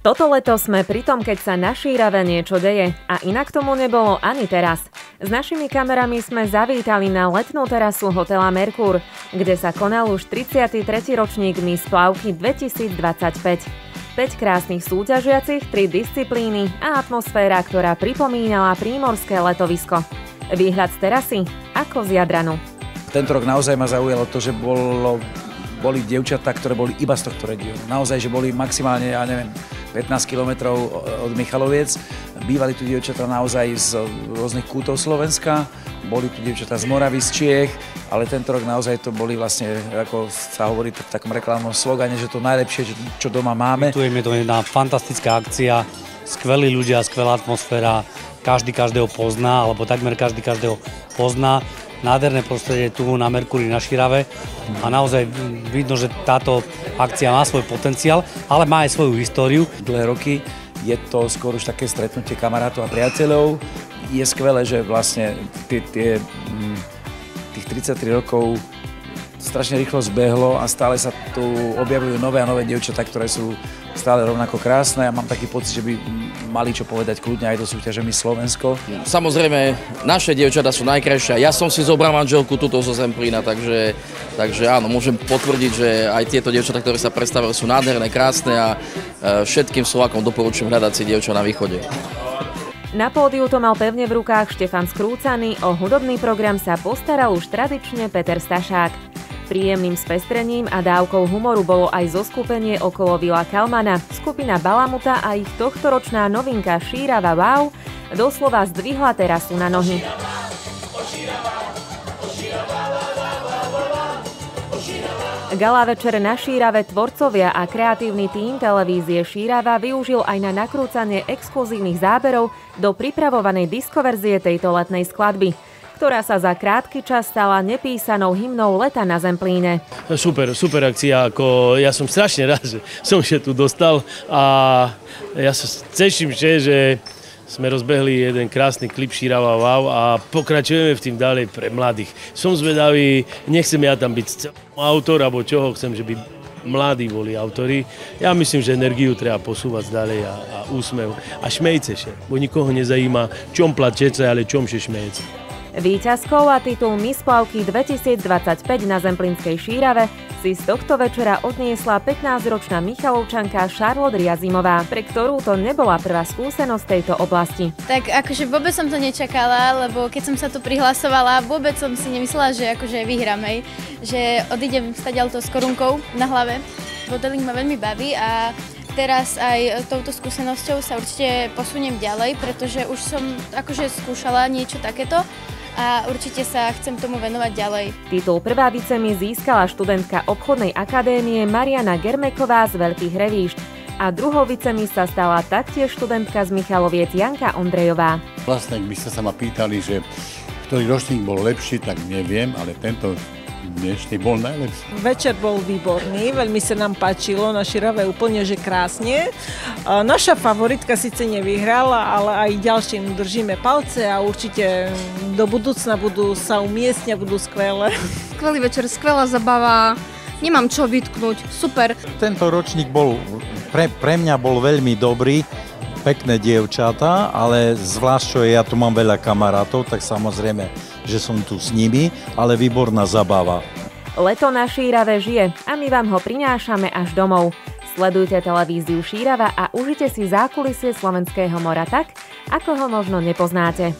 Toto leto sme pri tom, keď sa na Šírave niečo deje a inak tomu nebolo ani teraz. S našimi kamerami sme zavítali na letnú terasu hotela Merkur, kde sa konal už 33. ročník Miss Plavky 2025. 5 krásnych súťažiacich, 3 disciplíny a atmosféra, ktorá pripomínala prímorské letovisko. Výhľad z terasy ako z Jadranu. Tento rok naozaj ma zaujalo to, že boli dievčatá, ktoré boli iba z tohto regiónu. Naozaj, že boli maximálne, 15 kilometrov od Michaloviec. Bývali tu dievčatá naozaj z rôznych kútov Slovenska. Boli tu dievčatá z Moravy, z Čiech, ale tento rok naozaj to boli vlastne, ako sa hovorí v takom reklamnom slogane, že to najlepšie, čo doma máme. Tu je to jedna fantastická akcia, skvelí ľudia, skvelá atmosféra, každý každého pozná, alebo takmer každý každého pozná. Nádherné prostredie tu na Merkuri na Šírave a naozaj vidno, že táto akcia má svoj potenciál, ale má aj svoju históriu. Dlhé roky je to skôr už také stretnutie kamarátov a priateľov. Je skvelé, že vlastne tých 33 rokov strašne rýchlo zbehlo a stále sa tu objavujú nové a nové dievčatá, ktoré sú stále rovnako krásne a mám taký pocit, že by mali čo povedať kľudne aj do súťaže Miss Slovensko. Samozrejme, naše dievčatá sú najkrajšie. Ja som si zobral manželku tuto zo Zemplína, takže áno, môžem potvrdiť, že aj tieto dievčatá, ktoré sa predstavili, sú nádherné, krásne a všetkým Slovákom doporučujem hľadať si dievča na východe. Na pódiu to mal pevne v rukách Štefan Skrúcaný, o hudobný program sa postaral už tradične Peter Stašák. Príjemným spestrením a dávkou humoru bolo aj zoskupenie okolo Vila Kalmana, skupina Balamuta a ich tohtoročná novinka Šírava Wow doslova zdvihla terasu na nohy. Gala večer na Šírave tvorcovia a kreatívny tím televízie Šírava využil aj na nakrúcanie exkluzívnych záberov do pripravovanej diskoverzie tejto letnej skladby, ktorá sa za krátky čas stala nepísanou hymnou leta na Zemplíne. Super akcia, ja som strašne rád, že som sa tu dostal a ja sa teším, že sme rozbehli jeden krásny klip Šírava Wow a pokračujeme v tým ďalej pre mladých. Som zvedavý, nechcem ja tam byť autor alebo čoho, chcem, že by mladí boli autori. Ja myslím, že energiu treba posúvať ďalej a úsmev a šmejce še, bo nikoho nezajíma, čom plačece, ale čom še šmejce. Víťazkou a titul Miss Plavky 2025 na Zemplínskej Šírave si z tohto večera odniesla 15-ročná Michalovčanka Charlotte Riazimová, pre ktorú to nebola prvá skúsenosť tejto oblasti. Tak akože vôbec som to nečakala, lebo keď som sa tu prihlasovala, vôbec som si nemyslela, že akože vyhrám, hej. Že odídem stadiaľto s korunkou na hlave. Modeling ma veľmi baví a teraz aj touto skúsenosťou sa určite posuniem ďalej, pretože už som akože skúšala niečo takéto a určite sa chcem tomu venovať ďalej. Titul prvá vicemi získala študentka obchodnej akadémie Mariana Germeková z Veľkých Revíšt a druhou vicemi sa stala taktiež študentka z Michaloviec Janka Ondrejová. Vlastne, by ste sa ma pýtali, že ktorý ročník bol lepší, tak neviem, ale tento dnešný bol najlepší. Večer bol výborný, veľmi sa nám páčilo, na Šírave úplne, že krásne. Naša favoritka síce nevyhrala, ale aj ďalším držíme palce a určite do budúcna budú sa umiestniť, budú skvelé. Skvelý večer, skvelá zabava, nemám čo vytknúť, super. Tento ročník bol, pre mňa bol veľmi dobrý, pekné dievčatá, ale zvlášť, čo ja tu mám veľa kamarátov, tak samozrejme, že som tu s nimi, ale výborná zabava. Leto na Šírave žije a my vám ho prinášame až domov. Sledujte televíziu Šírava a užite si zákulisie slovenského mora tak, ako ho možno nepoznáte.